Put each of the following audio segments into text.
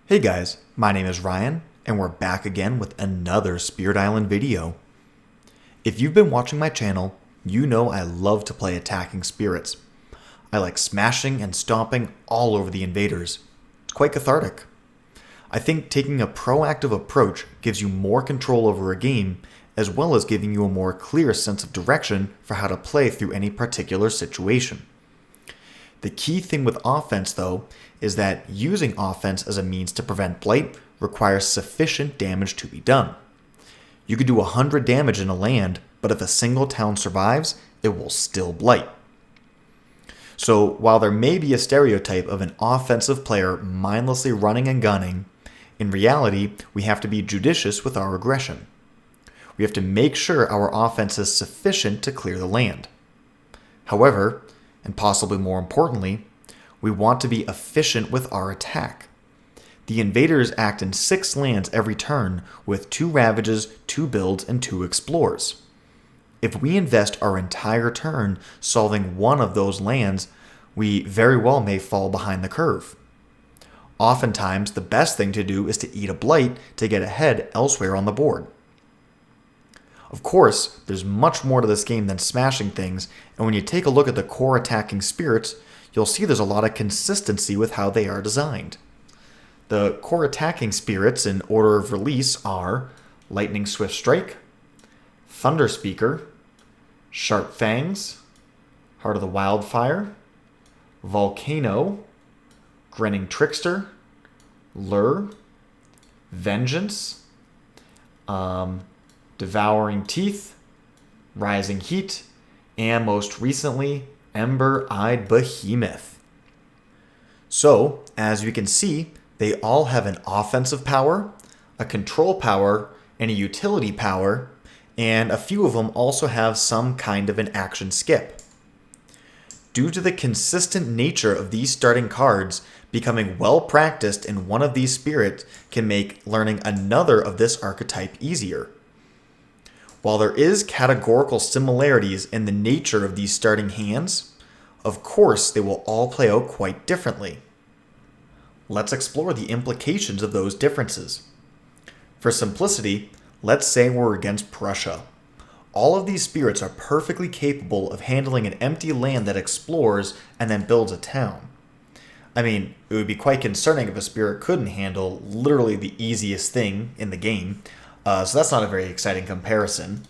Hey guys, my name is Ryan, and we're back again with another Spirit Island video. If you've been watching my channel, you know I love to play attacking spirits. I like smashing and stomping all over the invaders. It's quite cathartic. I think taking a proactive approach gives you more control over a game, as well as giving you a more clear sense of direction for how to play through any particular situation. The key thing with offense, though, is that using offense as a means to prevent blight requires sufficient damage to be done. You could do 100 damage in a land, but if a single town survives, it will still blight. So while there may be a stereotype of an offensive player mindlessly running and gunning, in reality, we have to be judicious with our aggression. We have to make sure our offense is sufficient to clear the land. However, and possibly more importantly, we want to be efficient with our attack. The invaders act in 6 lands every turn with 2 Ravages, 2 Builds, and 2 Explores. If we invest our entire turn solving one of those lands, we very well may fall behind the curve. Oftentimes, the best thing to do is to eat a blight to get ahead elsewhere on the board. Of course, there's much more to this game than smashing things, and when you take a look at the core attacking spirits, you'll see there's a lot of consistency with how they are designed. The core attacking spirits in order of release are Lightning Swift Strike, Thunderspeaker, Sharp Fangs, Heart of the Wildfire, Volcano, Grinning Trickster, Lurk, Vengeance, Devouring Teeth, Rising Heat, and most recently, Ember Eyed Behemoth. So, as we can see, they all have an offensive power, a control power, and a utility power, and a few of them also have some kind of an action skip. Due to the consistent nature of these starting cards, becoming well practiced in one of these spirits can make learning another of this archetype easier. While there is categorical similarities in the nature of these starting hands, of course they will all play out quite differently. Let's explore the implications of those differences. For simplicity, let's say we're against Prussia. All of these spirits are perfectly capable of handling an empty land that explores and then builds a town. I mean, it would be quite concerning if a spirit couldn't handle literally the easiest thing in the game, so that's not a very exciting comparison.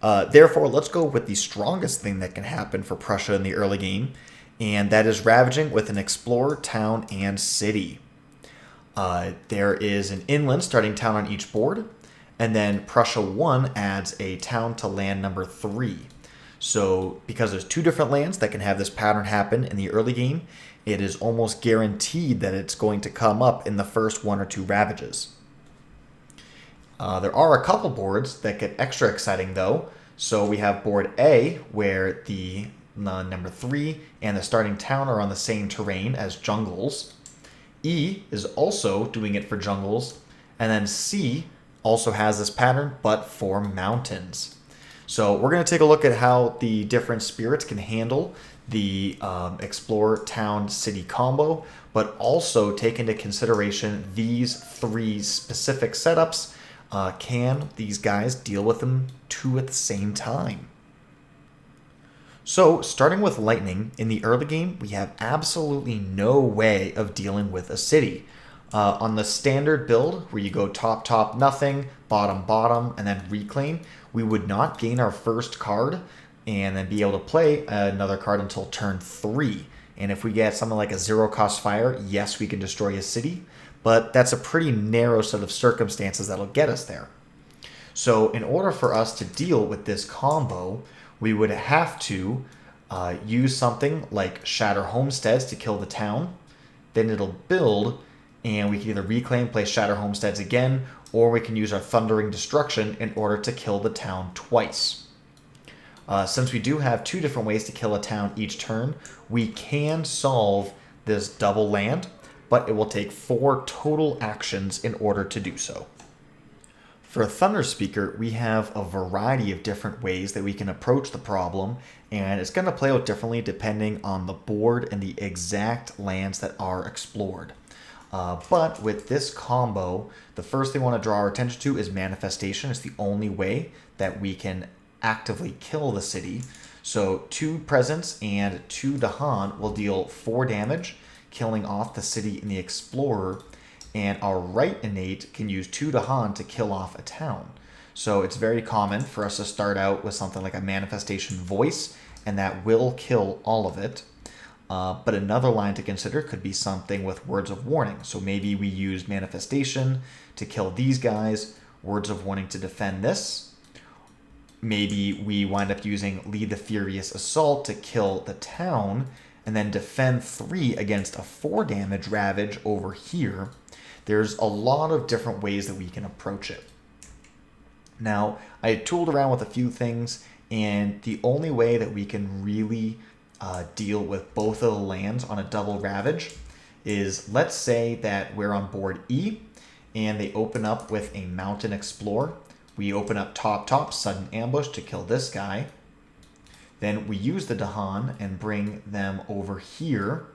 Therefore, let's go with the strongest thing that can happen for Prussia in the early game, and that is ravaging with an explorer, town, and city. There is an inland starting town on each board, and then Prussia 1 adds a town to land number 3. So because there's 2 different lands that can have this pattern happen in the early game, it is almost guaranteed that it's going to come up in the first 1 or 2 ravages. There are a couple boards that get extra exciting though. So we have board A, where the number 3 and the starting town are on the same terrain as jungles. E is also doing it for jungles. And then C also has this pattern, but for mountains. So we're going to take a look at how the different spirits can handle the Explorer, Town, City combo, but also take into consideration these 3 specific setups. Can these guys deal with them 2 at the same time? So, starting with Lightning, in the early game, we have absolutely no way of dealing with a city. On the standard build, where you go top, top, nothing, bottom, bottom, and then reclaim, we would not gain our first card and then be able to play another card until turn 3. And if we get something like a 0-cost fire, yes, we can destroy a city, but that's a pretty narrow set of circumstances that'll get us there. So in order for us to deal with this combo, we would have to use something like Shatter Homesteads to kill the town. Then it'll build, and we can either reclaim, play Shatter Homesteads again, or we can use our Thundering Destruction in order to kill the town twice. Since we do have 2 different ways to kill a town each turn, we can solve this double land, but it will take 4 total actions in order to do so. For a Thunderspeaker, we have a variety of different ways that we can approach the problem, and it's going to play out differently depending on the board and the exact lands that are explored. But with this combo, the first thing we want to draw our attention to is manifestation. It's the only way that we can actively kill the city. So 2 presence and 2 Dahan will deal 4 damage, killing off the city and the explorer. And our right innate can use 2 Dahan to kill off a town. So it's very common for us to start out with something like a manifestation voice, and that will kill all of it. But another line to consider could be something with words of warning. So maybe we use manifestation to kill these guys, words of warning to defend this. Maybe we wind up using lead the furious assault to kill the town, and then defend 3 against a 4 damage ravage over here. There's a lot of different ways that we can approach it. Now, I tooled around with a few things, and the only way that we can really deal with both of the lands on a double ravage is, let's say that we're on board E, and they open up with a mountain explorer. We open up top, sudden ambush to kill this guy. Then we use the Dahan and bring them over here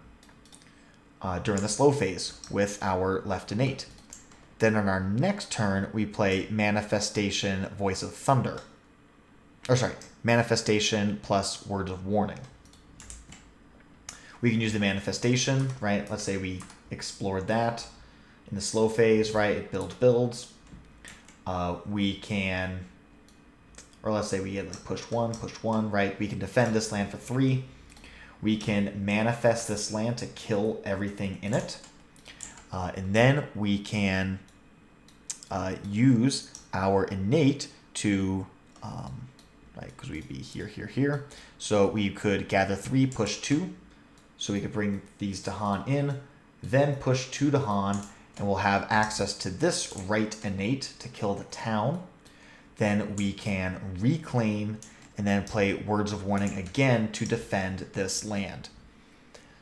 during the slow phase with our left innate. Then on our next turn, we play Manifestation, Voice of Thunder. Manifestation plus Words of Warning. We can use the Manifestation, right? Let's say we explored that in the slow phase, right? It builds. We can, or let's say we get like push one, right? We can defend this land for 3. We can manifest this land to kill everything in it. And then we can use our innate to, because we'd be here. So we could gather 3, push 2. So we could bring these Dahan in, then push 2 Dahan, and we'll have access to this right innate to kill the town. Then we can reclaim and then play Words of Warning again to defend this land.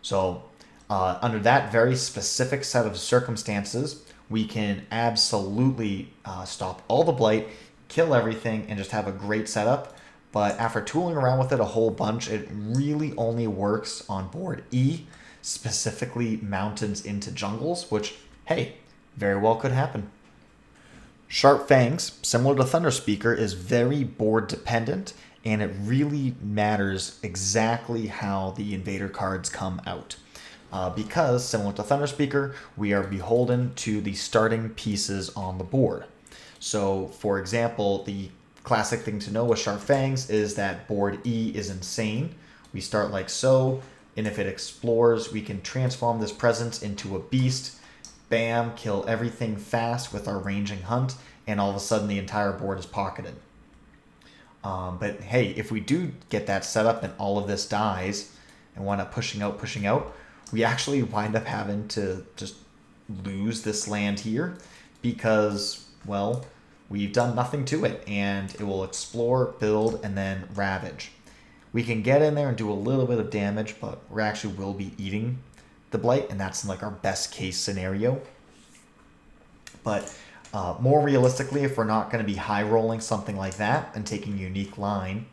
So under that very specific set of circumstances, we can absolutely stop all the blight, kill everything, and just have a great setup. But after tooling around with it a whole bunch, it really only works on board E, specifically mountains into jungles, which, hey, very well could happen. Sharp Fangs, similar to Thunderspeaker, is very board dependent, and it really matters exactly how the invader cards come out. Because, similar to Thunderspeaker, we are beholden to the starting pieces on the board. So, for example, the classic thing to know with Sharp Fangs is that board E is insane. We start like so, and if it explores, we can transform this presence into a beast. Bam, kill everything fast with our ranging hunt, and all of a sudden the entire board is pocketed. But hey, if we do get that set up and all of this dies and wind up pushing out, we actually wind up having to just lose this land here because, well, we've done nothing to it, and it will explore, build, and then ravage. We can get in there and do a little bit of damage, but we actually will be eating the blight, and that's like our best case scenario. But more realistically, if we're not going to be high rolling something like that and taking a unique line,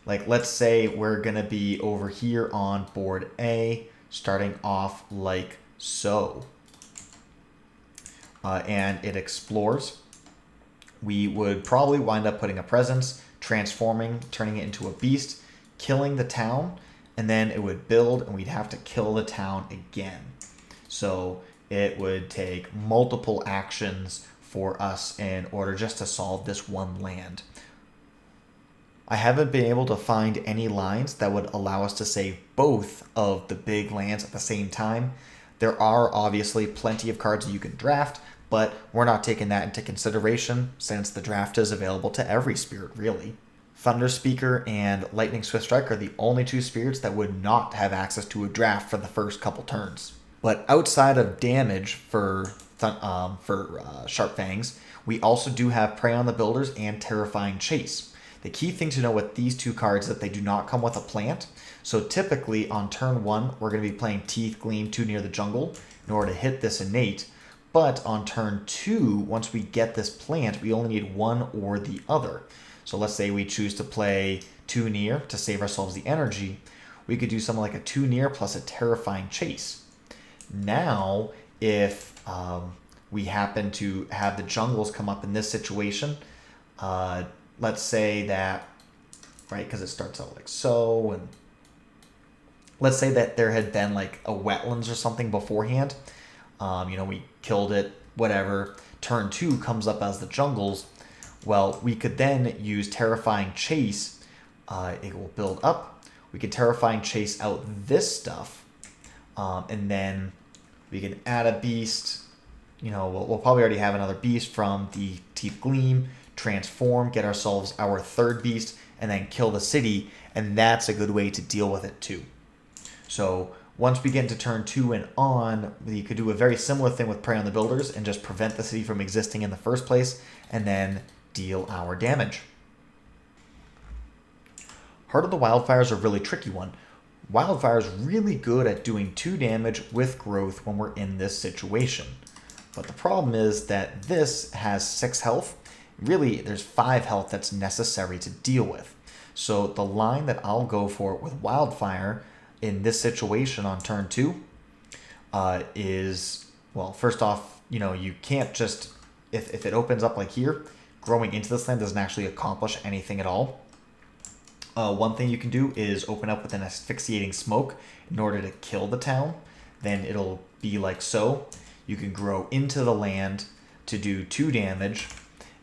like let's say we're going to be over here on board A, starting off like so, and it explores, we would probably wind up putting a presence, transforming, turning it into a beast, killing the town, and then it would build and we'd have to kill the town again. So it would take multiple actions for us in order just to solve this one land. I haven't been able to find any lines that would allow us to save both of the big lands at the same time. There are obviously plenty of cards that you can draft, but we're not taking that into consideration since the draft is available to every spirit, really. Thunderspeaker and Lightning Swift Strike are the only 2 spirits that would not have access to a draft for the first couple turns. But outside of damage for Sharp Fangs, we also do have Prey on the Builders and Terrifying Chase. The key thing to know with these 2 cards is that they do not come with a plant. So typically on turn 1, we're going to be playing Teeth Gleam Too Near the Jungle in order to hit this innate. But on turn 2, once we get this plant, we only need one or the other. So let's say we choose to play Too Near to save ourselves the energy. We could do something like a Too Near plus a Terrifying Chase. Now, if we happen to have the jungles come up in this situation. Let's say that, right, because it starts out like so, and let's say that there had been like a wetlands or something beforehand. We killed it, whatever. Turn 2 comes up as the jungles. Well, we could then use Terrifying Chase. It will build up. We could Terrifying Chase out this stuff. And then we can add a beast. We'll probably already have another beast from the Teeth Gleam, transform, get ourselves our third beast, and then kill the city. And that's a good way to deal with it too. So once we get into turn 2 and on, we could do a very similar thing with Prey on the Builders and just prevent the city from existing in the first place, and then deal our damage. Heart of the Wildfire is a really tricky one. Wildfire is really good at doing 2 damage with growth when we're in this situation. But the problem is that this has 6 health. Really, there's 5 health that's necessary to deal with. So the line that I'll go for with Wildfire in this situation on turn 2 is, well, first off, you can't just, if it opens up like here, growing into this land doesn't actually accomplish anything at all. One thing you can do is open up with an asphyxiating smoke in order to kill the town. Then it'll be like so. You can grow into the land to do 2 damage,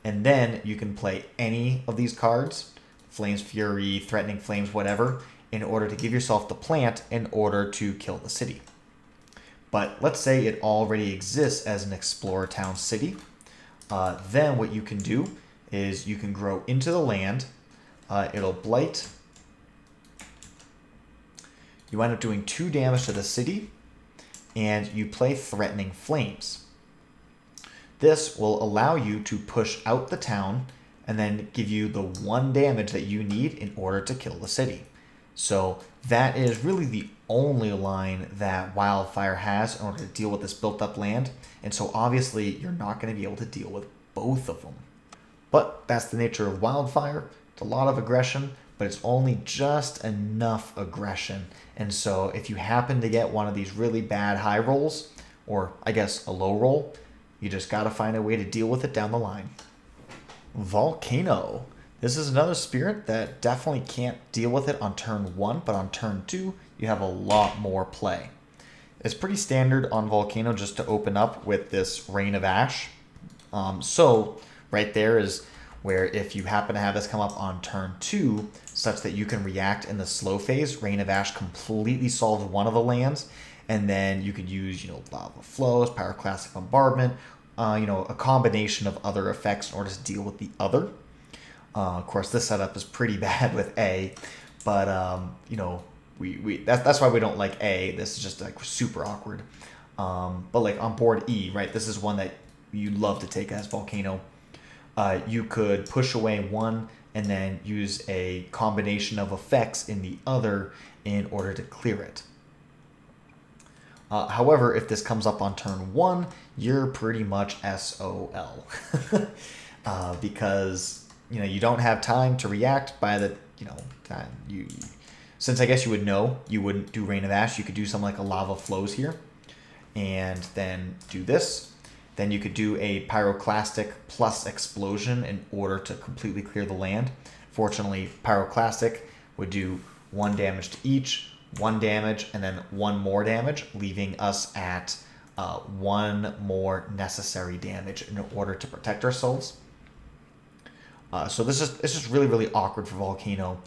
and then you can play any of these cards, Flames Fury, Threatening Flames, whatever, in order to give yourself the plant in order to kill the city. But let's say it already exists as an Explorer Town city. Then what you can do is you can grow into the land. It'll blight. You end up doing 2 damage to the city, and you play Threatening Flames. This will allow you to push out the town and then give you the 1 damage that you need in order to kill the city. So that is really the only line that Wildfire has in order to deal with this built up land. And so obviously you're not going to be able to deal with both of them. But that's the nature of Wildfire. It's a lot of aggression, but it's only just enough aggression. And so if you happen to get one of these really bad high rolls, or I guess a low roll, you just got to find a way to deal with it down the line. Volcano. This is another spirit that definitely can't deal with it on turn 1, but on turn 2, you have a lot more play. It's pretty standard on Volcano just to open up with this Rain of Ash. So right there is where if you happen to have this come up on turn 2, such that you can react in the slow phase, Rain of Ash completely solves one of the lands, and then you could use, Lava Flows, Pyroclastic Bombardment, a combination of other effects in order to deal with the other. Of course, this setup is pretty bad with A, but that's why we don't like A. This is just like super awkward. But like on board E, right? This is one that you love to take as Volcano. You could push away one and then use a combination of effects in the other in order to clear it. However, if this comes up on turn 1, you're pretty much SOL. Because you don't have time to react by the time since I guess you would know, you wouldn't do Rain of Ash. You could do something like a Lava Flows here, and then do this. Then you could do a Pyroclastic plus Explosion in order to completely clear the land. Fortunately, Pyroclastic would do 1 damage to each, 1 damage, and then 1 more damage, leaving us at 1 more necessary damage in order to protect ourselves. So it's just really, really awkward for Volcano.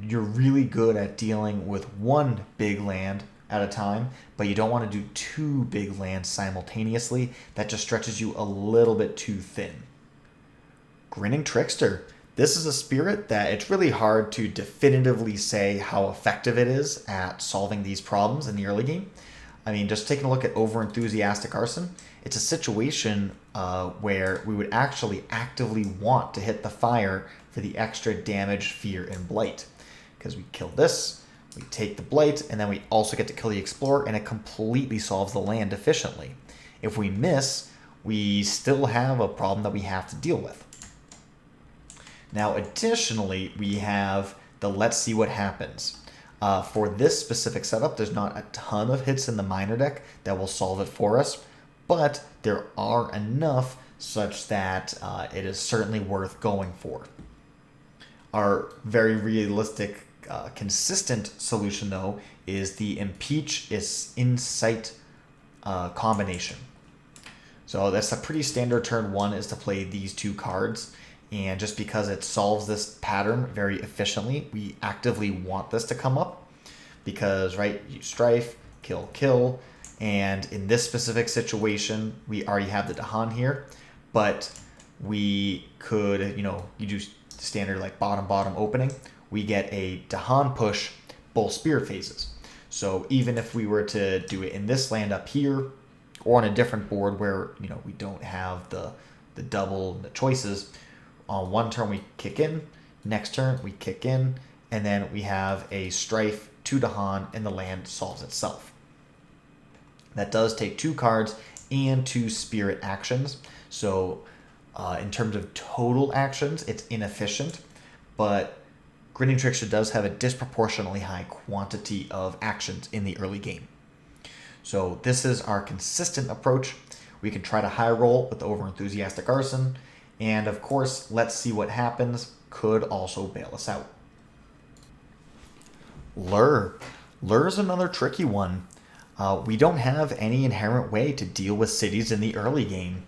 You're really good at dealing with 1 big land at a time, but you don't want to do 2 big lands simultaneously. That just stretches you a little bit too thin. Grinning Trickster. This is a spirit that it's really hard to definitively say how effective it is at solving these problems in the early game. I mean, just taking a look at Over-Enthusiastic Arson, it's a situation where we would actually actively want to hit the fire for the extra damage, fear, and blight. Because we kill this, we take the blight, and then we also get to kill the Explorer, and it completely solves the land efficiently. If we miss, we still have a problem that we have to deal with. Now, additionally, we have the Let's See What Happens. For this specific setup, there's not a ton of hits in the minor deck that will solve it for us, but there are enough such that it is certainly worth going for. Our very realistic, consistent solution, though, is the Impeach is Insight combination. So that's a pretty standard turn one, is to play these two cards. And just because it solves this pattern very efficiently, we actively want this to come up. Because, right, you strife, kill, kill. And in this specific situation, we already have the Dahan here. But we could, you do standard like bottom opening. We get a Dahan push, both spirit phases. So even if we were to do it in this land up here, or on a different board where, we don't have the double, the choices, on one turn we kick in, next turn we kick in, and then we have a strife to Dahan, and the land solves itself. That does take 2 cards and 2 spirit actions. So in terms of total actions, it's inefficient, but Grinning Trickster does have a disproportionately high quantity of actions in the early game. So this is our consistent approach. We can try to high roll with the Overenthusiastic Arson, and of course, let's see what happens. Could also bail us out. Lurk. Lurk is another tricky one. We don't have any inherent way to deal with cities in the early game.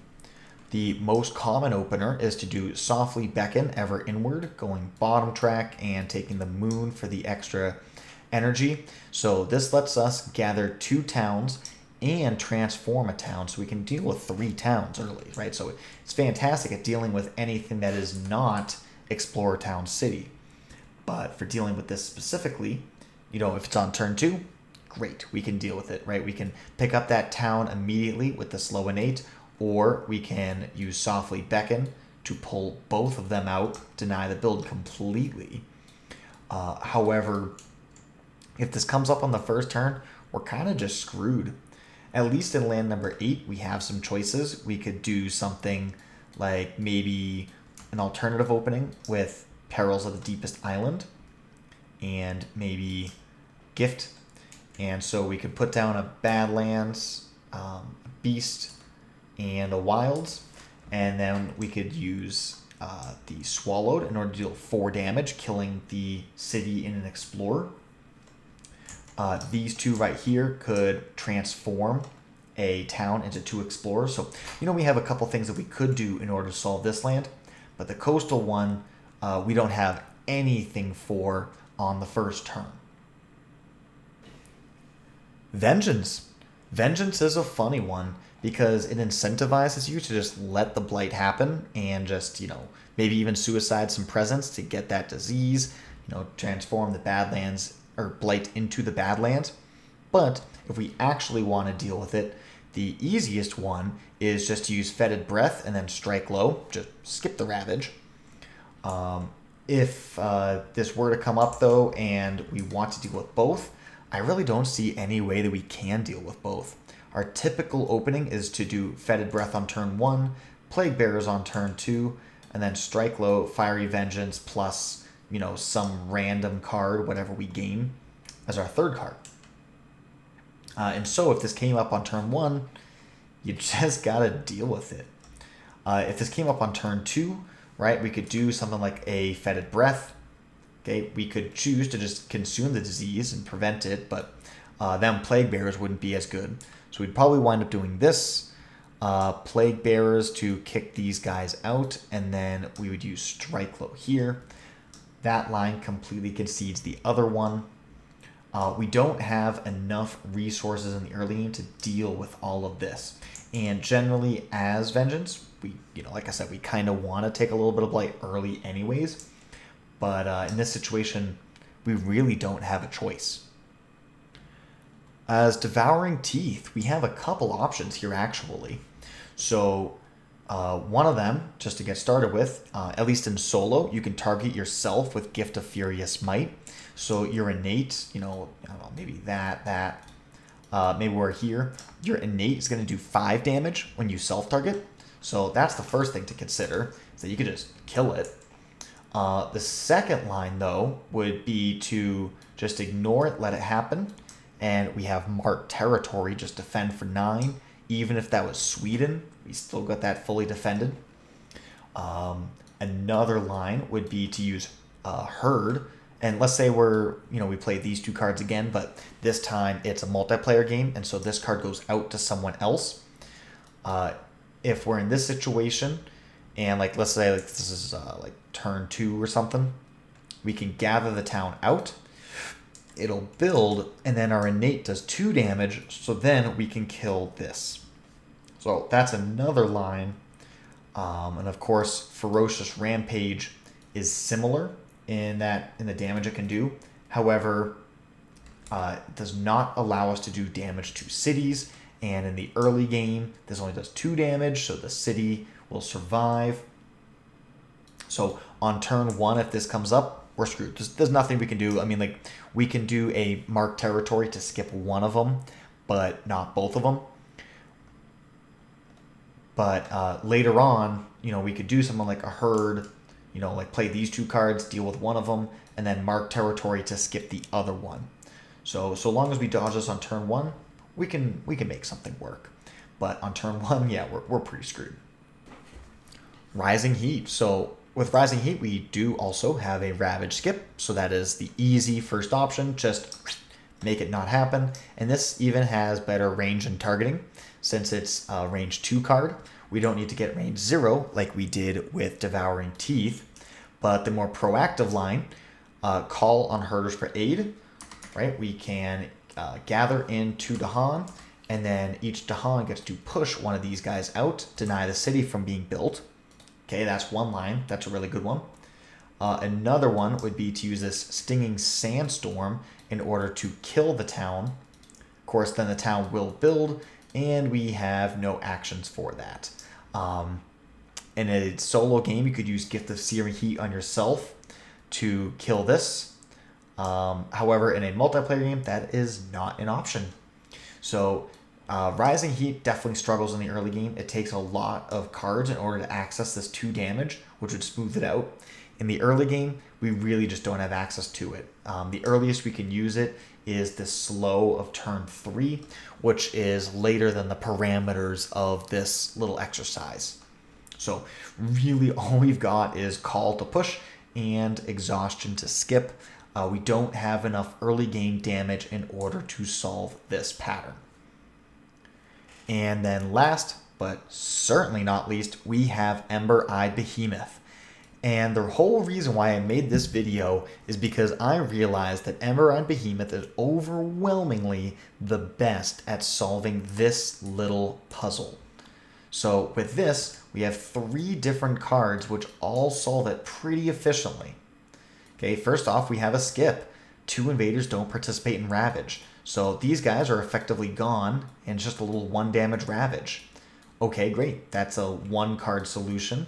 The most common opener is to do Softly Beckon Ever Inward, going bottom track and taking the moon for the extra energy. So this lets us gather 2 towns and transform a town, so we can deal with 3 towns early, right? So it's fantastic at dealing with anything that is not Explorer Town City. But for dealing with this specifically, if it's on turn 2, great, we can deal with it, right? We can pick up that town immediately with the slow innate, or we can use Softly Beckon to pull both of them out, deny the build completely. However, if this comes up on the first turn, we're kind of just screwed. At least in land number 8, we have some choices. We could do something like maybe an alternative opening with Perils of the Deepest Island and maybe Gift. And so we could put down a Badlands, Beast, and a Wilds. And then we could use the Swallowed in order to deal 4 damage, killing the city in an Explorer. These 2 right here could transform a town into 2 explorers. So, we have a couple things that we could do in order to solve this land. But the coastal one, we don't have anything for on the first turn. Vengeance. Vengeance is a funny one because it incentivizes you to just let the blight happen and just, maybe even suicide some presence to get that disease, transform the Badlands or blight into the Badlands. But if we actually want to deal with it, the easiest one is just to use Fetid Breath and then strike low. Just skip the Ravage. If this were to come up, though, and we want to deal with both, I really don't see any way that we can deal with both. Our typical opening is to do Fetid Breath on turn 1, Plague Bearers on turn 2, and then strike low, Fiery Vengeance, plus, some random card, whatever we gain, as our third card. And so if this came up on turn 1, you just gotta deal with it. If this came up on turn 2, right, we could do something like a Fetid Breath. Okay, we could choose to just consume the disease and prevent it, but then Plague Bearers wouldn't be as good. So we'd probably wind up doing this. Plague Bearers to kick these guys out, and then we would use Strike Low here. That line completely concedes the other one. We don't have enough resources in the early game to deal with all of this. And generally, as Vengeance, we, like I said, we kind of want to take a little bit of blight early anyways. But in this situation, we really don't have a choice. As Devouring Teeth, we have a couple options here, actually. So one of them, just to get started with, at least in solo, you can target yourself with Gift of Furious Might. So your innate, I don't know, maybe that, maybe we're here. Your innate is going to do 5 damage when you self-target. So that's the first thing to consider, is that you could just kill it. The second line, though, would be to just ignore it, let it happen. And we have marked territory, just defend for 9. Even if that was Sweden, we still got that fully defended. Another line would be to use herd. And let's say we play these 2 cards again, but this time it's a multiplayer game, and so this card goes out to someone else. If we're in this situation, and let's say this is turn 2 or something, we can gather the town out. It'll build, and then our innate does 2 damage, so then we can kill this. So that's another line. And of course, Ferocious Rampage is similar in the damage it can do. However, it does not allow us to do damage to cities. And in the early game, this only does 2 damage, so the city will survive. So on turn 1, if this comes up, we're screwed. There's nothing we can do. I mean, we can do a marked territory to skip one of them, but not both of them. But later on, we could do something like a herd, play these 2 cards, deal with one of them, and then mark territory to skip the other one. So long as we dodge this on turn 1, we can make something work. But on turn 1, yeah, we're pretty screwed. Rising Heat. So with Rising Heat, we do also have a Ravage skip. So that is the easy first option. Just make it not happen. And this even has better range and targeting. Since it's a range 2 card, we don't need to get range 0 like we did with Devouring Teeth. But the more proactive line, call on herders for aid. Right? We can gather in 2 Dahan, and then each Dahan gets to push one of these guys out, deny the city from being built. Okay, that's one line. That's a really good one. Another one would be to use this Stinging Sandstorm in order to kill the town. Of course, then the town will build, and we have no actions for that. In a solo game, you could use Gift of Searing Heat on yourself to kill this. However, in a multiplayer game, that is not an option. So Rising Heat definitely struggles in the early game. It takes a lot of cards in order to access this 2 damage, which would smooth it out. In the early game, we really just don't have access to it. The earliest we can use it is the slow of turn 3, which is later than the parameters of this little exercise. So really all we've got is call to push and exhaustion to skip. We don't have enough early game damage in order to solve this pattern. And then last, but certainly not least, we have Ember Eyed Behemoth. And the whole reason why I made this video is because I realized that Ember Eyed Behemoth is overwhelmingly the best at solving this little puzzle. So with this, we have 3 different cards which all solve it pretty efficiently. Okay, first off, we have a skip. 2 invaders don't participate in Ravage. So these guys are effectively gone, and it's just a little 1 damage Ravage. Okay, great. That's a 1 card solution.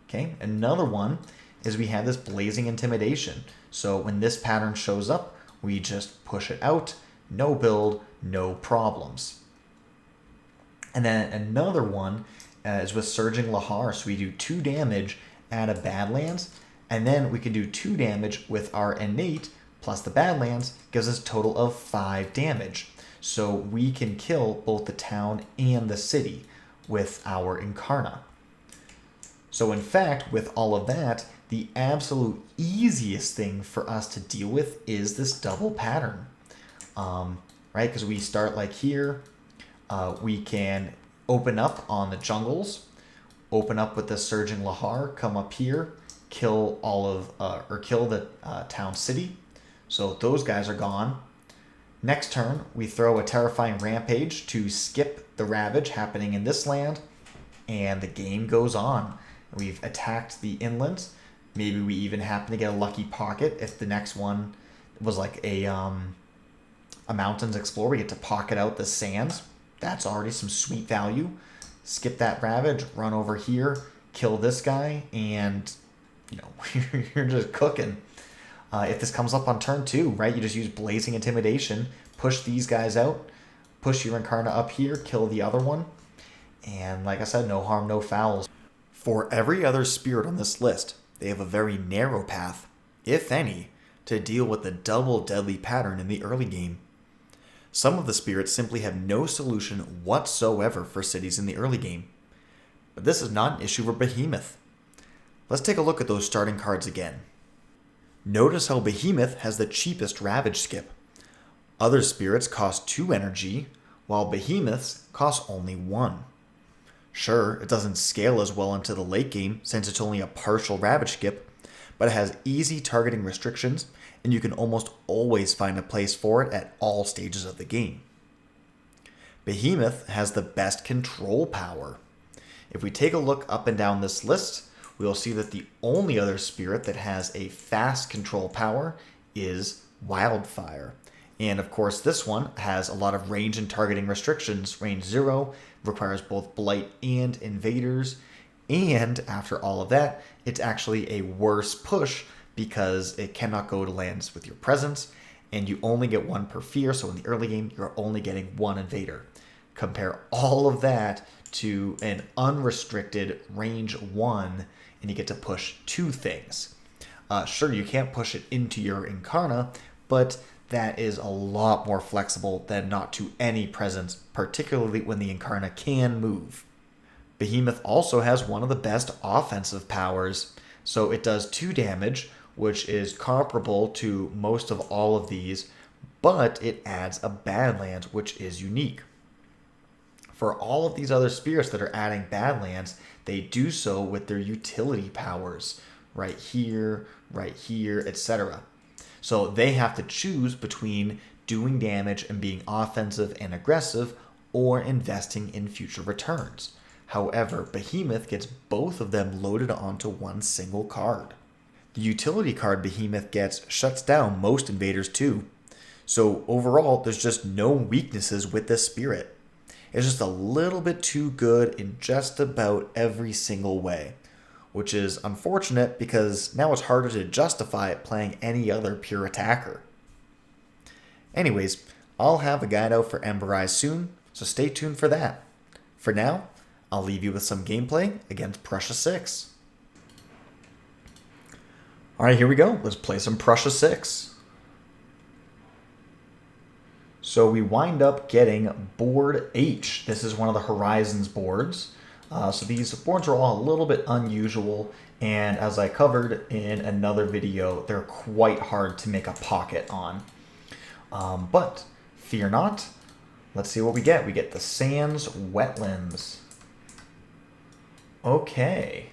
Okay, another one is we have this Blazing Intimidation. So when this pattern shows up, we just push it out. No build, no problems. And then another one is with Surging Lahar. So we do 2 damage at a Badlands, and then we can do 2 damage with our innate plus the Badlands, gives us a total of 5 damage. So we can kill both the town and the city with our Incarna. So in fact, with all of that, the absolute easiest thing for us to deal with is this double pattern. Right? Because we start like here, we can open up on the jungles, open up with the Surging Lahar, come up here, kill kill the town city. So those guys are gone. Next turn, we throw a Terrifying Rampage to skip the Ravage happening in this land, and the game goes on. We've attacked the inlands. Maybe we even happen to get a lucky pocket if the next one was like a Mountains Explorer. We get to pocket out the sands. That's already some sweet value. Skip that Ravage, run over here, kill this guy, and you're just cooking. If this comes up on turn 2, right, you just use Blazing Intimidation, push these guys out, push your Incarna up here, kill the other one, and like I said, no harm, no fouls. For every other spirit on this list, they have a very narrow path, if any, to deal with the double deadly pattern in the early game. Some of the spirits simply have no solution whatsoever for cities in the early game. But this is not an issue for Behemoth. Let's take a look at those starting cards again. Notice how Behemoth has the cheapest Ravage skip. Other spirits cost 2 energy, while Behemoth's cost only 1. Sure, it doesn't scale as well into the late game since it's only a partial Ravage skip, but it has easy targeting restrictions, and you can almost always find a place for it at all stages of the game. Behemoth has the best control power. If we take a look up and down this list, we will see that the only other spirit that has a fast control power is Wildfire. And of course, this one has a lot of range and targeting restrictions. Range 0 requires both Blight and Invaders. And after all of that, it's actually a worse push because it cannot go to lands with your presence, and you only get 1 per fear. So in the early game, you're only getting 1 Invader. Compare all of that to an unrestricted range 1, and you get to push 2 things. Sure, you can't push it into your Incarna, but that is a lot more flexible than not to any presence, particularly when the Incarna can move. Behemoth also has one of the best offensive powers, so it does 2 damage, which is comparable to most of all of these, but it adds a Badlands, which is unique. For all of these other spirits that are adding Badlands, they do so with their utility powers, right here, etc. So they have to choose between doing damage and being offensive and aggressive, or investing in future returns. However, Behemoth gets both of them loaded onto one single card. The utility card Behemoth gets shuts down most invaders too. So overall, there's just no weaknesses with this spirit. It's just a little bit too good in just about every single way, which is unfortunate because now it's harder to justify it playing any other pure attacker. Anyways, I'll have a guide out for Ember Eyes soon, so stay tuned for that. For now, I'll leave you with some gameplay against Prussia 6. Alright, here we go. Let's play some Prussia 6. So we wind up getting board H. This is one of the Horizons boards. So these boards are all a little bit unusual, and as I covered in another video, they're quite hard to make a pocket on. But fear not. Let's see what we get. We get the Sands Wetlands. Okay.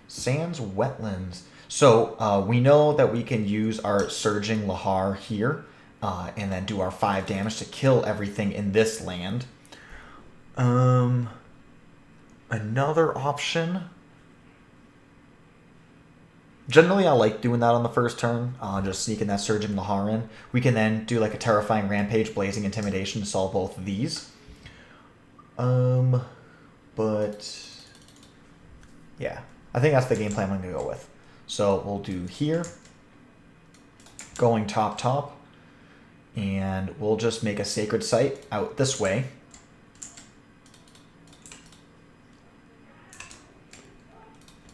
Sands Wetlands. So we know that we can use our Surging Lahar here and then do our 5 damage to kill everything in this land. Another option. Generally, I like doing that on the first turn, just sneaking that Surging Lahar in. We can then do like a Terrifying Rampage, Blazing Intimidation to solve both of these. But yeah, I think that's the game plan I'm going to go with. So we'll do here, going top, and we'll just make a Sacred Site out this way.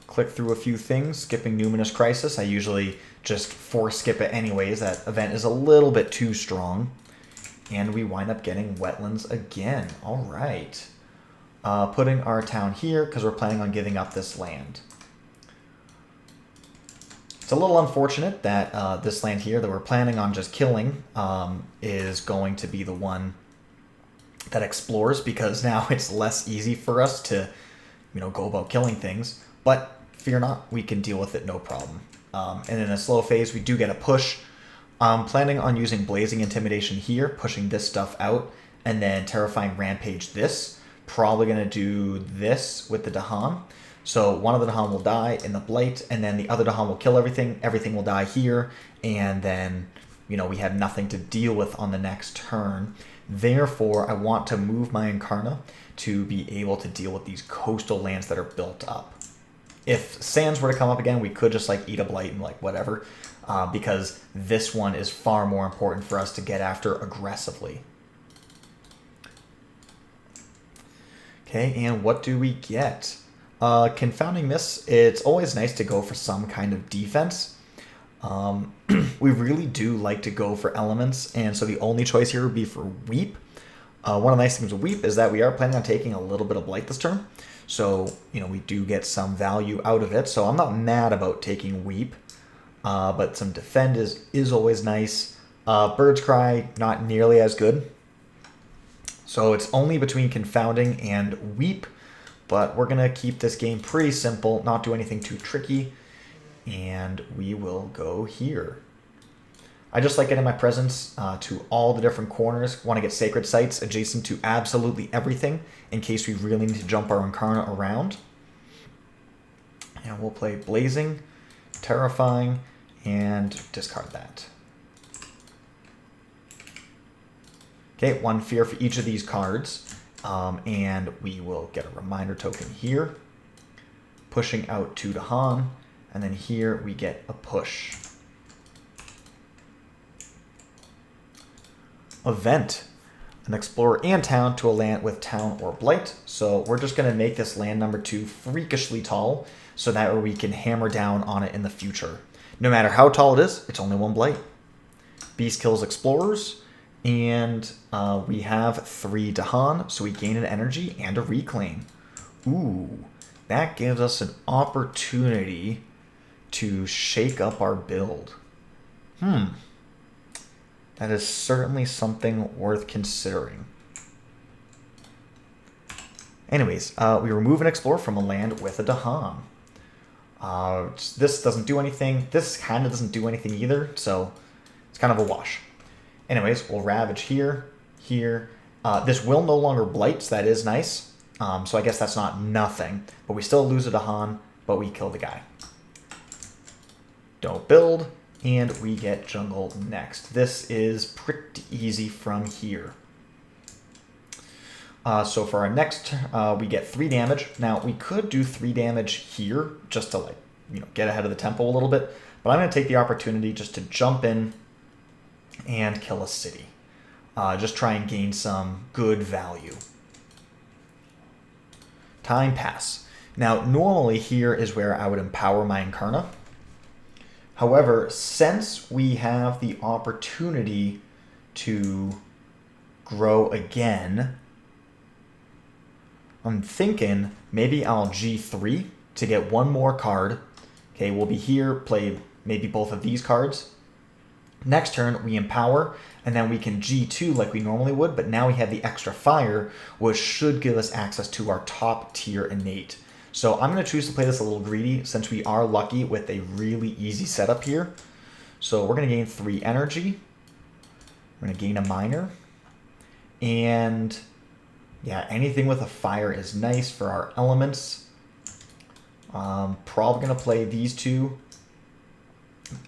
Click through a few things, skipping Numinous Crisis. I usually just force skip it anyways. That event is a little bit too strong. And we wind up getting Wetlands again. All right. Putting our town here because we're planning on giving up this land. It's a little unfortunate that this land here that we're planning on just killing is going to be the one that explores, because now it's less easy for us to, go about killing things. But fear not, we can deal with it no problem. And in a slow phase, we do get a push. I'm planning on using Blazing Intimidation here, pushing this stuff out, and then Terrifying Rampage this. Probably going to do this with the Dahan. So one of the Dahan will die in the Blight, and then the other Dahan will kill everything. Everything will die here, and then, we have nothing to deal with on the next turn. Therefore, I want to move my Incarna to be able to deal with these coastal lands that are built up. If Sands were to come up again, we could just eat a Blight and whatever, because this one is far more important for us to get after aggressively. Okay, and what do we get? Confounding Miss, it's always nice to go for some kind of defense. We really do like to go for elements, and so the only choice here would be for Weep. One of the nice things with Weep is that we are planning on taking a little bit of Blight this turn. So, we do get some value out of it. So I'm not mad about taking Weep. But some Defend is always nice. Bird's Cry, not nearly as good. So it's only between Confounding and Weep. But we're going to keep this game pretty simple, not do anything too tricky. And we will go here. I just like getting my presence to all the different corners. Want to get Sacred Sites adjacent to absolutely everything in case we really need to jump our Incarna around. And we'll play Blazing, Terrifying, and discard that. Okay, 1 fear for each of these cards. And we will get a reminder token here. Pushing out 2 Dahan. And then here we get a push. Event. An explorer and town to a land with town or blight. So we're just going to make this land number 2 freakishly tall so that way we can hammer down on it in the future. No matter how tall it is, it's only 1 blight. Beast kills explorers. And we have 3 Dahan, so we gain an energy and a reclaim. Ooh, that gives us an opportunity to shake up our build. That is certainly something worth considering. Anyways, we remove an explorer from a land with a Dahan. This doesn't do anything. This kind of doesn't do anything either, so it's kind of a wash. Anyways, we'll Ravage here, here. This will no longer blight, so that is nice. So I guess that's not nothing. But we still lose a Dahan, but we kill the guy. Don't build, and we get jungle next. This is pretty easy from here. So for our next, we get 3 damage. Now, we could do 3 damage here, just to get ahead of the tempo a little bit. But I'm going to take the opportunity just to jump in and kill a city. Just try and gain some good value. Time pass. Now, normally here is where I would empower my Incarna. However, since we have the opportunity to grow again, I'm thinking maybe I'll G3 to get 1 more card. Okay, we'll be here, play maybe both of these cards. Next turn, we empower, and then we can G2 like we normally would, but now we have the extra fire, which should give us access to our top tier innate. So I'm going to choose to play this a little greedy since we are lucky with a really easy setup here. So we're going to gain 3 energy. We're going to gain a minor. And yeah, anything with a fire is nice for our elements. Probably going to play these 2.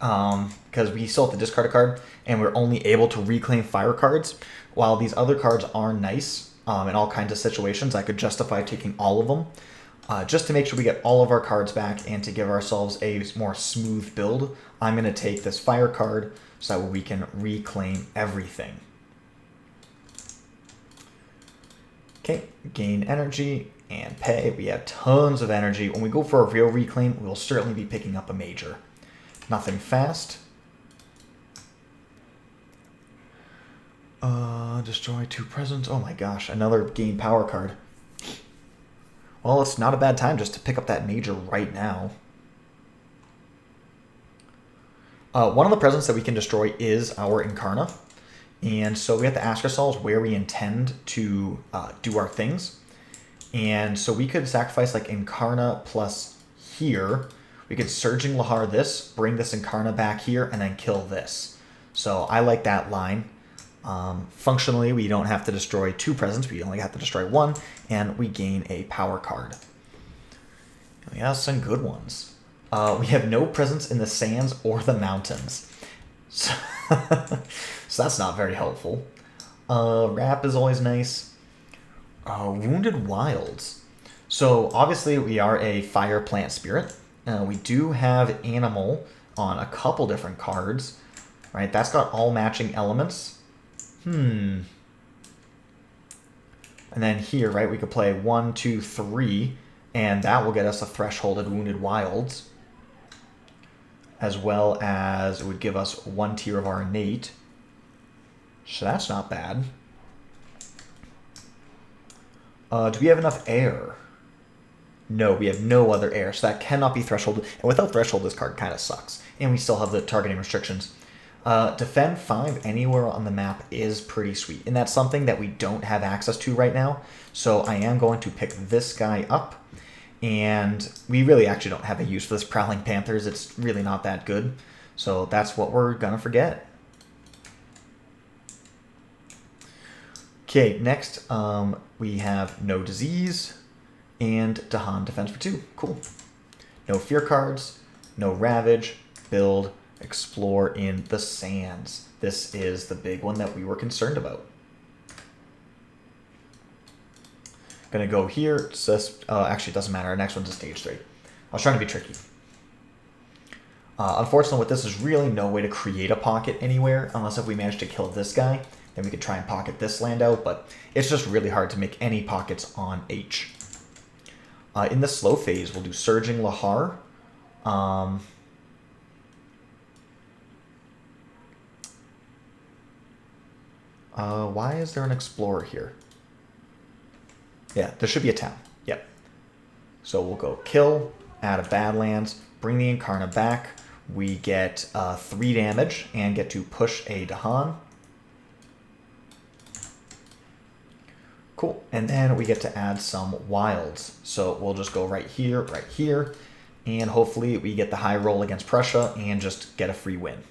Because we still have to discard a card, and we're only able to reclaim fire cards. While these other cards are nice in all kinds of situations, I could justify taking all of them. Just to make sure we get all of our cards back and to give ourselves a more smooth build, I'm going to take this fire card so that we can reclaim everything. Okay, gain energy and pay. We have tons of energy. When we go for a real reclaim, we'll certainly be picking up a major. Nothing fast. Destroy 2 presents. Oh my gosh, another gain power card. Well, it's not a bad time just to pick up that major right now. One of the presents that we can destroy is our Incarna. And so we have to ask ourselves where we intend to do our things. And so we could sacrifice like Incarna plus here. We could Surging Lahar this, bring this Incarna back here, and then kill this. So I like that line. Functionally, we don't have to destroy 2 presents. We only have to destroy 1, and we gain a power card. We have some good ones. We have no presence in the sands or the mountains. So, so that's not very helpful. Wrap is always nice. Wounded Wilds. So obviously we are a fire plant spirit. We do have animal on a couple different cards. Right, that's got all matching elements. And then here, right, we could play 1, 2, 3, And that will get us a Thresholded Wounded Wilds, as well as it would give us 1 tier of our innate. So that's not bad. Do we have enough air? No, we have no other air, so that cannot be Thresholded. And without Threshold, this card kind of sucks. And we still have the targeting restrictions. Defend 5 anywhere on the map is pretty sweet. And that's something that we don't have access to right now. So I am going to pick this guy up. And we really actually don't have a use for this Prowling Panthers. It's really not that good. So that's what we're going to forget. Okay, next we have No Disease and Dahan Defense for 2. Cool. No Fear cards, no Ravage, build, Explore in the Sands. This is the big one that we were concerned about. Gonna go here. Actually, it doesn't matter. Our next one's a stage 3. I was trying to be tricky. Unfortunately, with this, there's really no way to create a pocket anywhere, unless if we manage to kill this guy. Then we could try and pocket this land out, but it's just really hard to make any pockets on H. In the slow phase, we'll do Surging Lahar. Why is there an Explorer here? Yeah, there should be a town. Yep. So we'll go kill, add a Badlands, bring the Incarna back. We get 3 damage and get to push a Dahan. Cool. And then we get to add some wilds. So we'll just go right here, and hopefully we get the high roll against Prussia and just get a free win.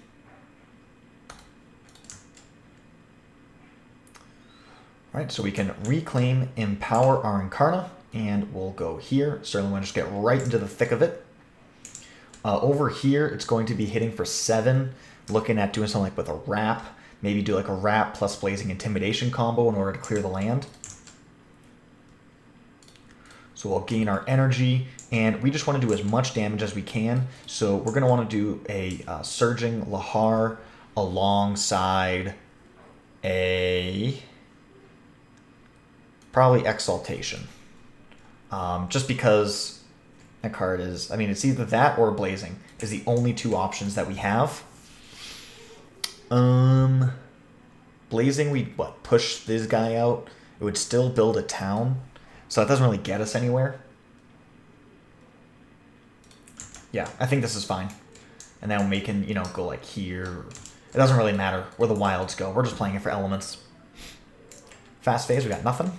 All right, so we can reclaim, empower our Incarna, and we'll go here. Certainly want to just get right into the thick of it. Over here, it's going to be hitting for 7, looking at doing something like with a wrap. Maybe do like a wrap plus Blazing Intimidation combo in order to clear the land. So we'll gain our energy, and we just want to do as much damage as we can. So we're going to want to do a Surging Lahar alongside a probably Exaltation. Just because that card is, I mean, it's either that or Blazing is the only 2 options that we have. Blazing, we push this guy out. It would still build a town. So it doesn't really get us anywhere. Yeah, I think this is fine. And then we can, go like here. It doesn't really matter where the wilds go. We're just playing it for elements. Fast phase, we got nothing.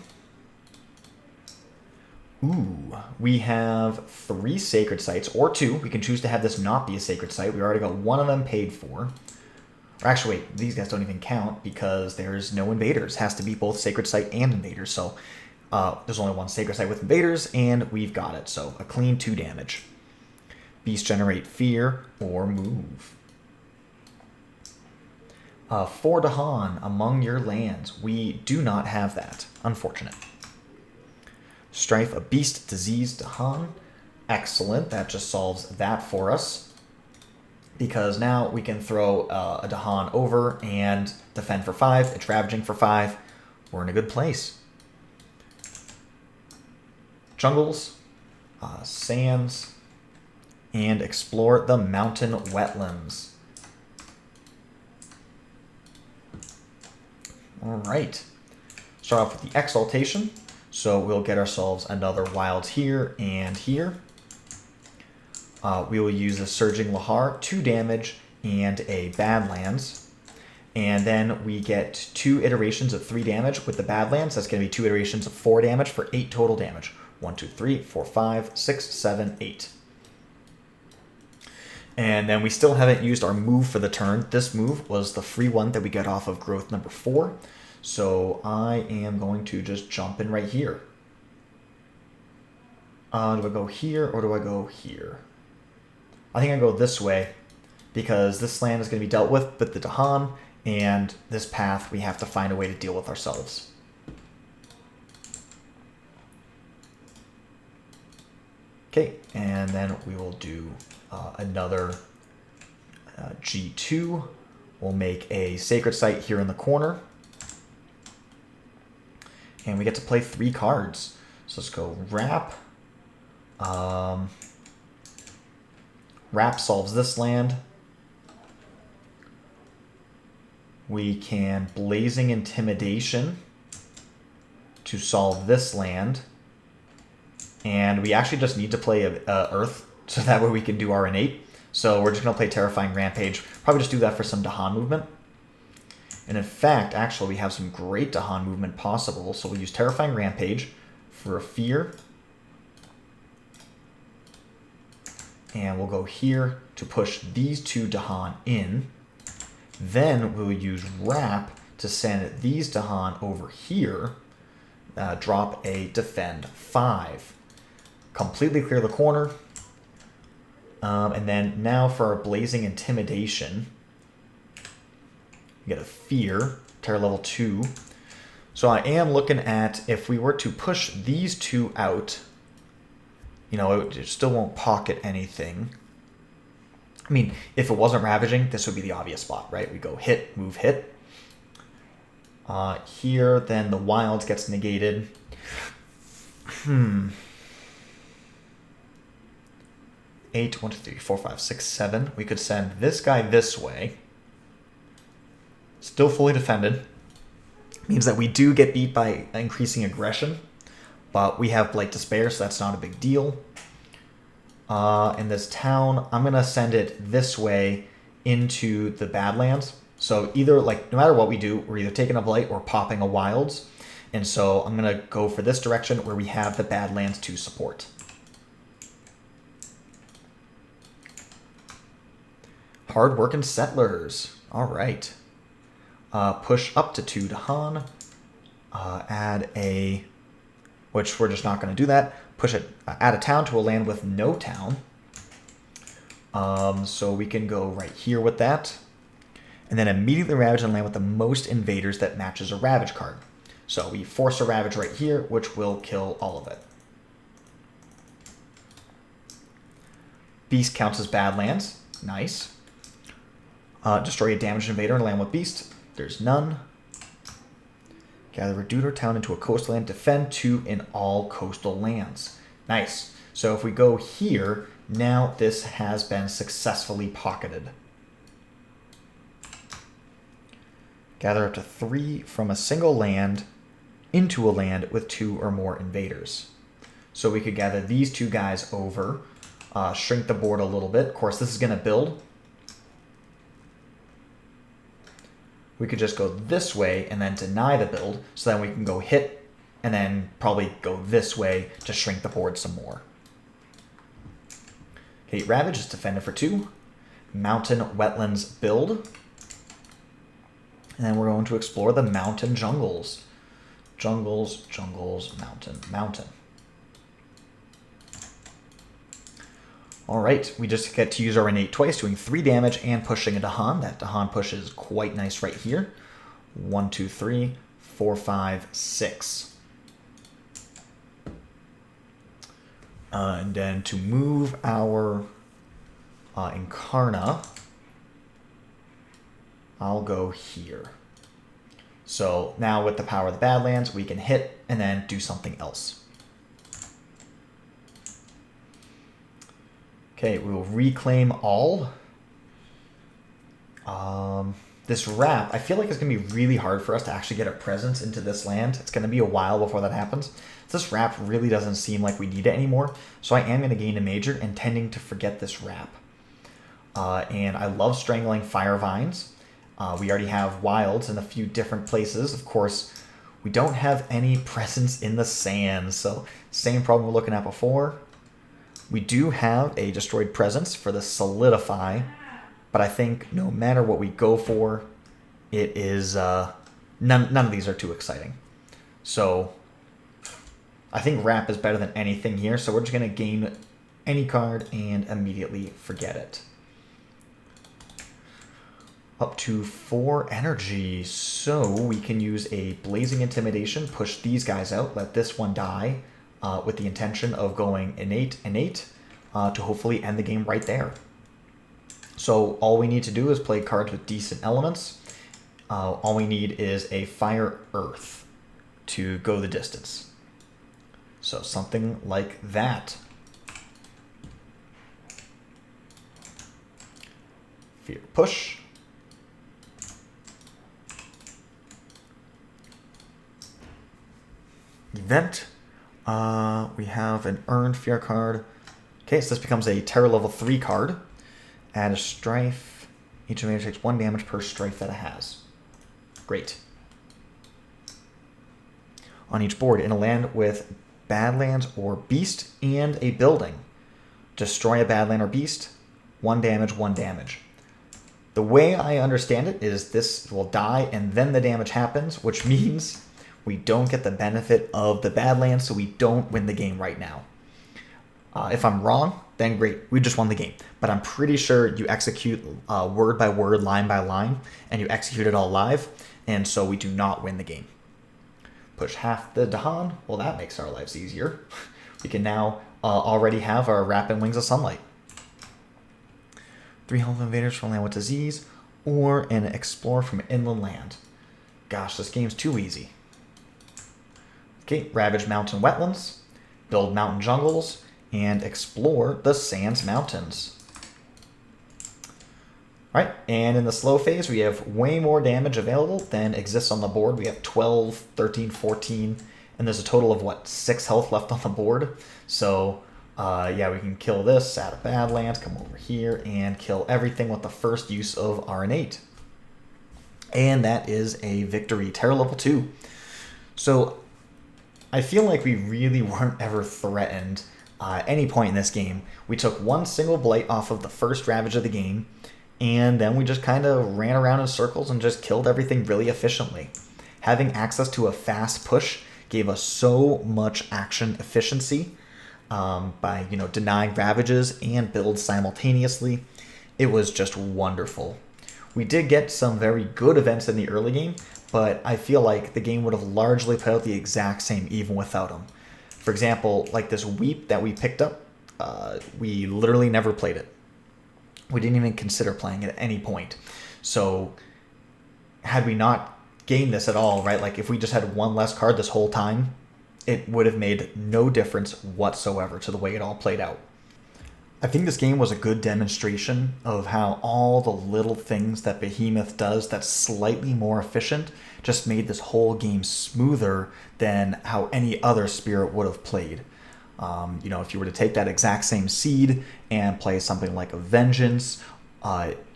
Ooh, we have 3 sacred sites, or 2. We can choose to have this not be a sacred site. We already got 1 of them paid for. Or actually, wait, these guys don't even count because there's no invaders. It has to be both sacred site and invaders. So there's only 1 sacred site with invaders, and we've got it. So a clean 2 damage. Beast generate fear or move. 4 Dahan among your lands. We do not have that. Unfortunate. Strife a beast disease Dahan. Excellent. That just solves that for us. Because now we can throw a Dahan over and defend for 5. It's ravaging for 5. We're in a good place. Jungles, sands, and explore the mountain wetlands. All right. Start off with the Exaltation. So we'll get ourselves another wilds here and here. We will use the Surging Lahar, 2 damage, and a Badlands. And then we get 2 iterations of 3 damage with the Badlands. That's going to be 2 iterations of 4 damage for 8 total damage. 1, 2, 3, 4, 5, 6, 7, 8. And then we still haven't used our move for the turn. This move was the free one that we get off of growth number 4. So I am going to just jump in right here. Do I go here or do I go here? I think I go this way because this land is going to be dealt with the Dahan, and this path we have to find a way to deal with ourselves. Okay, and then we will do another G2. We'll make a sacred site here in the corner. And we get to play 3 cards. So let's go wrap, Wrap solves this land. We can Blazing Intimidation to solve this land. And we actually just need to play Earth, so that way we can do our innate. So we're just going to play Terrifying Rampage. Probably just do that for some Dahan movement. And in fact, actually, we have some great Dahan movement possible. So we'll use Terrifying Rampage for a Fear. And we'll go here to push these two Dahan in. Then we'll use Wrap to send these Dahan over here. Drop a Defend 5. Completely clear the corner. And then now for our Blazing Intimidation. We get a Fear, Terror level 2. So I am looking at if we were to push these two out, you know, it still won't pocket anything. I mean, if it wasn't Ravaging, this would be the obvious spot, right? We go hit, move, hit. Here, then the Wilds gets negated. 8, 1, 2, 3, 4, 5, 6, 7. We could send this guy this way. Still fully defended. Means that we do get beat by increasing aggression. But we have Blight Despair, so that's not a big deal. In this town, I'm going to send it this way into the Badlands. So either, like, no matter what we do, we're either taking a Blight or popping a Wilds. And so I'm going to go for this direction where we have the Badlands to support. Hard-working Settlers. All right. Push up to 2 Dahan. Add a... which we're just not going to do that. Push it, add a town to a land with no town. So we can go right here with that. And then immediately ravage a land with the most invaders that matches a Ravage card. So we force a Ravage right here, which will kill all of it. Beast counts as Badlands. Nice. Destroy a damaged invader and land with Beast. There's none. Gather a dude or town into a coastal land. Defend 2 in all coastal lands. Nice. So if we go here, now this has been successfully pocketed. Gather up to 3 from a single land into a land with 2 or more invaders. So we could gather these 2 guys over, shrink the board a little bit. Of course, this is going to build. We could just go this way and then deny the build, so then we can go hit and then probably go this way to shrink the board some more. Okay, Ravage is defended for 2. Mountain Wetlands build. And then we're going to explore the mountain jungles. Jungles, jungles, mountain, mountain. Alright, we just get to use our innate twice, doing 3 damage and pushing a Dahan. That Dahan push is quite nice right here. 1, 2, 3, 4, 5, 6. And then to move our Incarna, I'll go here. So now with the power of the Badlands, we can hit and then do something else. Okay, we will reclaim all. This wrap, I feel like it's going to be really hard for us to actually get a presence into this land. It's going to be a while before that happens. This wrap really doesn't seem like we need it anymore, so I am going to gain a major, intending to forget this wrap. And I love Strangling Fire Vines. We already have Wilds in a few different places. Of course, we don't have any presence in the sand, so same problem we're looking at before. We do have a destroyed presence for the Solidify, but I think no matter what we go for, it is none of these are too exciting. So I think Wrap is better than anything here, so we're just going to gain any card and immediately forget it. Up to 4 energy, so we can use a Blazing Intimidation, push these guys out, let this one die, with the intention of going innate, to hopefully end the game right there. So all we need to do is play cards with decent elements. All we need is a Fire Earth to go the distance. So something like that. Fear push. Event. We have an earned fear card. Okay, so this becomes a terror level 3 card. Add a strife. Each invader takes 1 damage per strife that it has. Great. On each board, in a land with Badlands or Beast and a building, destroy a Badland or Beast, 1 damage, 1 damage. The way I understand it is this will die and then the damage happens, which means we don't get the benefit of the Badlands, so we don't win the game right now. If I'm wrong, then great, we just won the game. But I'm pretty sure you execute word by word, line by line, and you execute it all live, and so we do not win the game. Push half the Dahan. Well, that makes our lives easier. We can now already have our Rapid Wings of Sunlight. 3 health invaders from land with disease, or an explorer from inland land. Gosh, this game's too easy. Okay, ravage mountain wetlands, build mountain jungles, and explore the Sands Mountains. All right, and in the slow phase, we have way more damage available than exists on the board. We have 12, 13, 14, and there's a total of, what, 6 health left on the board. So, yeah, we can kill this, add a Badlands, come over here, and kill everything with the first use of our innate. And that is a victory, terror level 2. So, I feel like we really weren't ever threatened at any point in this game. We took 1 single blight off of the first Ravage of the game, and then we just kind of ran around in circles and just killed everything really efficiently. Having access to a fast push gave us so much action efficiency by denying Ravages and builds simultaneously. It was just wonderful. We did get some very good events in the early game, but I feel like the game would have largely played out the exact same even without them. For example, like this Weep that we picked up, we literally never played it. We didn't even consider playing it at any point. So had we not gamed this at all, right, like if we just had 1 less card this whole time, it would have made no difference whatsoever to the way it all played out. I think this game was a good demonstration of how all the little things that Behemoth does that's slightly more efficient just made this whole game smoother than how any other spirit would have played. If you were to take that exact same seed and play something like a Vengeance,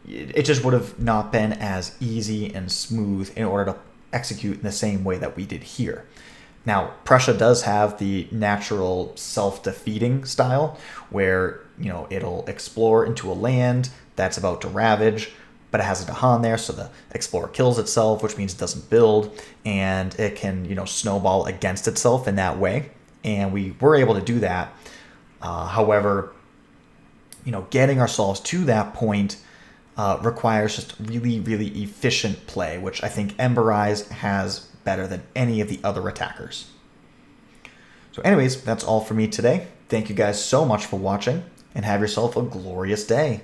it just would have not been as easy and smooth in order to execute in the same way that we did here. Now, Prussia does have the natural self-defeating style where, it'll explore into a land that's about to ravage, but it has a Dahan there, so the explorer kills itself, which means it doesn't build, and it can, snowball against itself in that way. And we were able to do that. However, getting ourselves to that point requires just really, really efficient play, which I think Ember Eyes has better than any of the other attackers. So anyways, that's all for me today. Thank you guys so much for watching, and have yourself a glorious day.